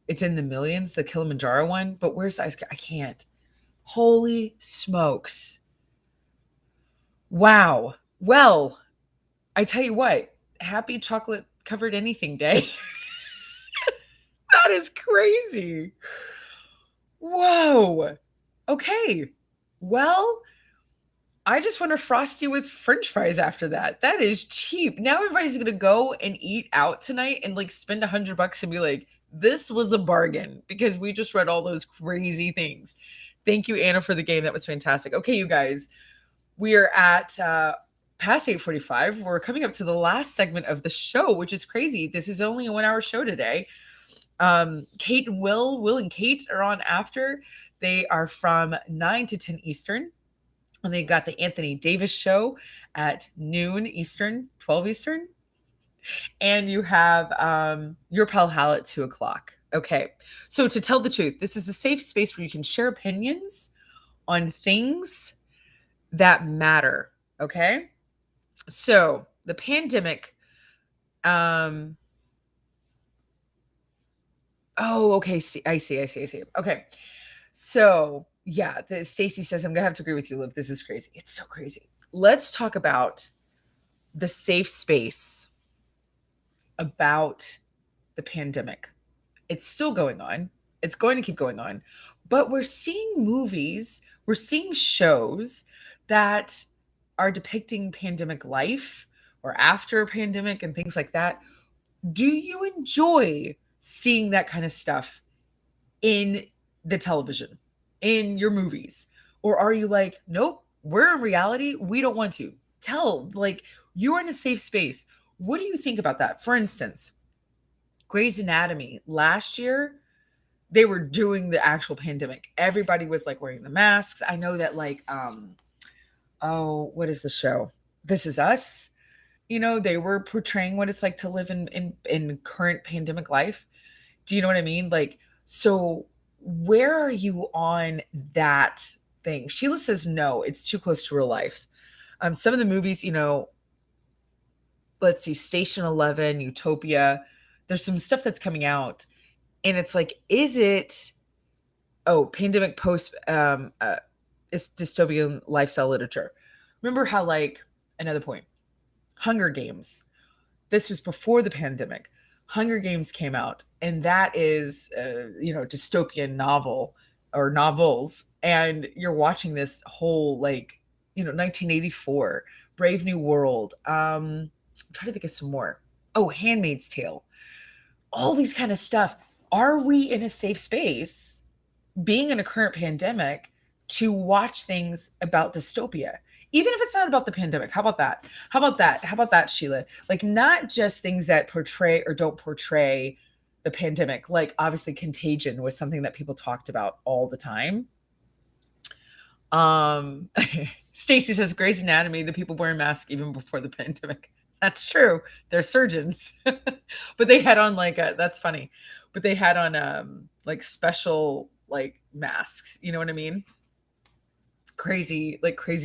It's in the millions, the Kilimanjaro one, but where's the ice cream? I can't. Holy smokes. Wow. Well, I tell you what, happy chocolate covered anything day. That is crazy. Whoa. Okay. Well, I just want a frosty with french fries after that. That is cheap. Now everybody's going to go and eat out tonight and like spend $100 and be like, this was a bargain because we just read all those crazy things. Thank you, Anna, for the game. That was fantastic. Okay, you guys, we are at past 8:45. We're coming up to the last segment of the show, which is crazy. This is only a 1 hour show today. Kate and Will and Kate are on after. They are from 9 to 10 Eastern. And they got the Anthony Davis show at noon Eastern, 12 Eastern. And you have your pal Hal at 2 o'clock. Okay. So to tell the truth, this is a safe space where you can share opinions on things that matter. Okay. So the pandemic. Oh, okay. I see. Okay. So yeah, Stacy says, I'm gonna have to agree with you, Liv. This is crazy. It's so crazy. Let's talk about the safe space about the pandemic. It's still going on. It's going to keep going on. But we're seeing movies, we're seeing shows that are depicting pandemic life or after a pandemic and things like that. Do you enjoy seeing that kind of stuff in the television, in your movies? Or are you like, nope, we're in reality. We don't want to. Like, you're in a safe space. What do you think about that? For instance, Grey's Anatomy last year, they were doing the actual pandemic. Everybody was like wearing the masks. I know that, like, oh, what is the show? This Is Us. They were portraying what it's like to live in current pandemic life. Do you know what I mean? Like, so where are you on that thing? Sheila says no, it's too close to real life. Some of the movies, let's see, Station 11, Utopia. There's some stuff that's coming out, and it's like, is it? Oh, pandemic post it's dystopian lifestyle literature. Remember how, like, another point, Hunger Games. This was before the pandemic. Hunger Games came out, and that is, dystopian novel or novels. And you're watching this whole, like, 1984, Brave New World. I'm trying to think of some more. Oh, Handmaid's Tale. All these kind of stuff. Are we in a safe space, being in a current pandemic, to watch things about dystopia? Even if it's not about the pandemic. How about that? How about that, Sheila? Like, not just things that portray or don't portray the pandemic. Like, obviously, Contagion was something that people talked about all the time. Stacy says Grey's Anatomy, the people wearing masks even before the pandemic. That's true. They're surgeons. But they had on, like, that's funny. But they had on like special, like, masks. You know what I mean? Crazy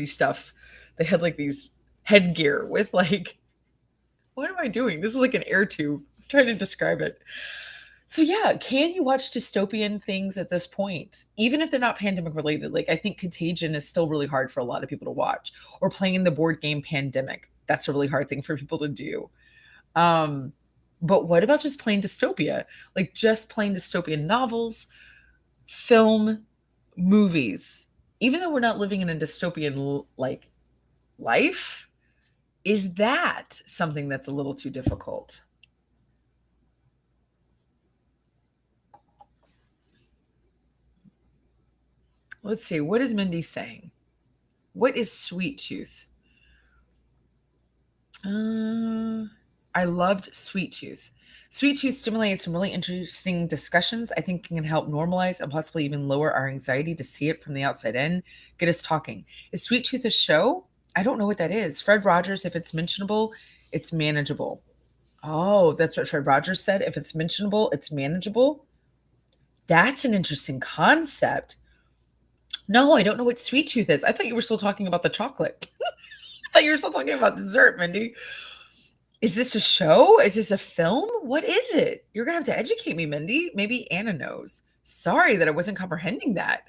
stuff. They had like these headgear with, like, what am I doing? This is like an air tube. I'm trying to describe it. So yeah, can you watch dystopian things at this point? Even if they're not pandemic related. Like, I think Contagion is still really hard for a lot of people to watch. Or playing the board game Pandemic. That's a really hard thing for people to do. But what about just plain dystopia? Like, just plain dystopian novels, film, movies. Even though we're not living in a dystopian, like, life, Is that something that's a little too difficult? Let's see. What is Mindy saying? What is sweet tooth? I loved Sweet Tooth. Sweet Tooth stimulates some really interesting discussions. I think it can help normalize and possibly even lower our anxiety to see it from the outside in, get us talking. Is Sweet Tooth a show? I don't know what that is. Fred Rogers, if it's mentionable, it's manageable. Oh, that's what Fred Rogers said. If it's mentionable, it's manageable. That's an interesting concept. No, I don't know what Sweet Tooth is. I thought you were still talking about the chocolate. I thought you were still talking about dessert, Mindy. Is this a show? Is this a film? What is it? You're gonna have to educate me, Mindy. Maybe Anna knows. Sorry that I wasn't comprehending that.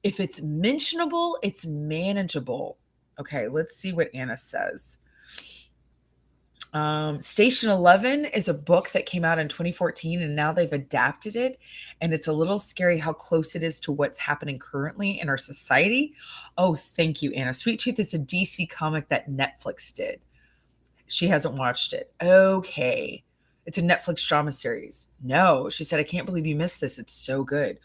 If it's mentionable, it's manageable. Okay, let's see what Anna says. Station 11 is a book that came out in 2014 and now they've adapted it. And it's a little scary how close it is to what's happening currently in our society. Oh, thank you, Anna. Sweet Tooth is a DC comic that Netflix did. She hasn't watched it. Okay. It's a Netflix drama series. No, she said, I can't believe you missed this. It's so good.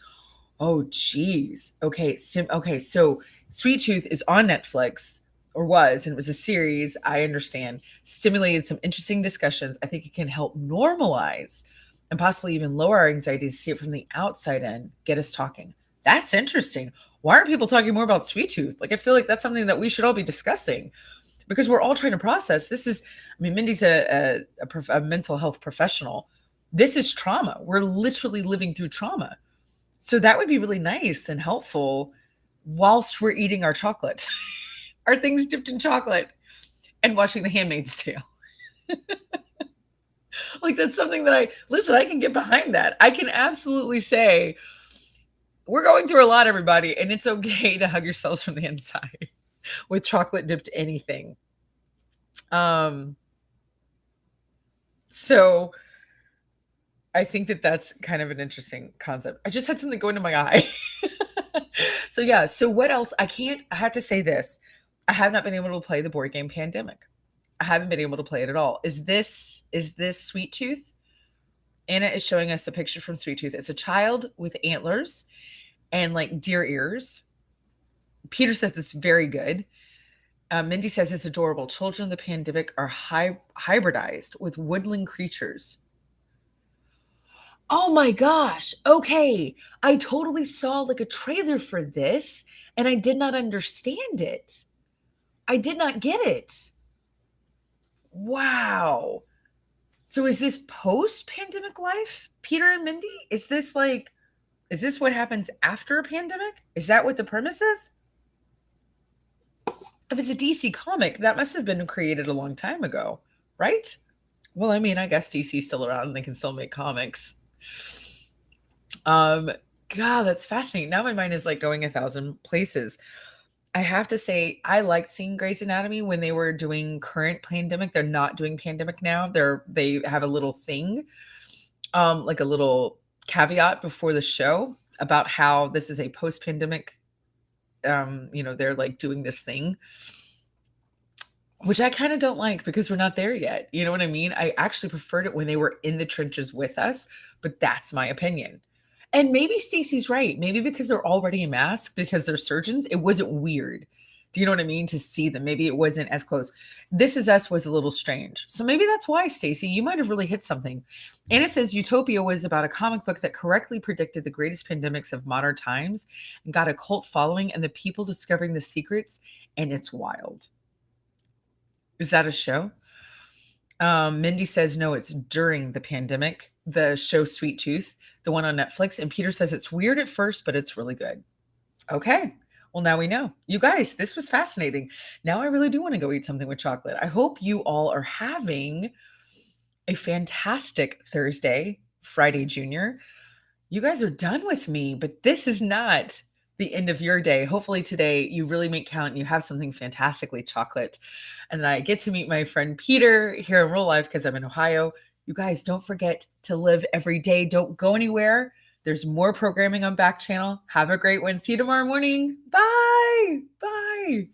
Oh, geez. Okay. Okay. So Sweet Tooth is on Netflix or was, and it was a series. I understand. Stimulated some interesting discussions. I think it can help normalize and possibly even lower our anxiety to see it from the outside in, get us talking. That's interesting. Why aren't people talking more about Sweet Tooth? Like, I feel like that's something that we should all be discussing because we're all trying to process. This is, I mean, Mindy's a mental health professional. This is trauma. We're literally living through trauma. So that would be really nice and helpful whilst we're eating our chocolate, our things dipped in chocolate and watching The Handmaid's Tale. Like that's something that I can get behind that. I can absolutely say, we're going through a lot, everybody, and it's okay to hug yourselves from the inside with chocolate dipped anything. So I think that that's kind of an interesting concept. I just had something go into my eye. So yeah, so what else? I have to say this. I have not been able to play the board game Pandemic. I haven't been able to play it at all. Is this Sweet Tooth? Anna is showing us a picture from Sweet Tooth. It's a child with antlers and like deer ears. Peter says it's very good. Mindy says it's adorable. Children of the Pandemic are hybridized with woodland creatures. Oh my gosh. Okay. I totally saw like a trailer for this and I did not understand it. I did not get it. Wow. So is this post-pandemic life, Peter and Mindy? Is this what happens after a pandemic? Is that what the premise is? If it's a DC comic, that must have been created a long time ago, right? Well, I mean, I guess DC's still around and they can still make comics. God, that's fascinating. Now my mind is like going 1,000 places. I have to say, I liked seeing Grey's Anatomy when they were doing current pandemic. They're not doing pandemic now. They have a little thing, like a little caveat before the show about how this is a post-pandemic. They're like doing this thing, which I kind of don't like because we're not there yet. You know what I mean? I actually preferred it when they were in the trenches with us, but that's my opinion. And maybe Stacey's right. Maybe because they're already masked, because they're surgeons, it wasn't weird. Do you know what I mean? To see them. Maybe it wasn't as close. This Is Us was a little strange. So maybe that's why, Stacey, you might have really hit something. Anna says Utopia was about a comic book that correctly predicted the greatest pandemics of modern times and got a cult following and the people discovering the secrets, and it's wild. Is that a show? Mindy says, no, it's during the pandemic, the show Sweet Tooth, the one on Netflix. And Peter says it's weird at first, but it's really good. Okay. Well, now we know. You guys, this was fascinating. Now I really do want to go eat something with chocolate. I hope you all are having a fantastic Thursday, Friday Junior. You guys are done with me, but this is not the end of your day. Hopefully today you really make count and you have something fantastically chocolate. And I get to meet my friend Peter here in real life because I'm in Ohio. You guys, don't forget to live every day. Don't go anywhere. There's more programming on Backchannel. Have a great one. See you tomorrow morning. Bye. Bye.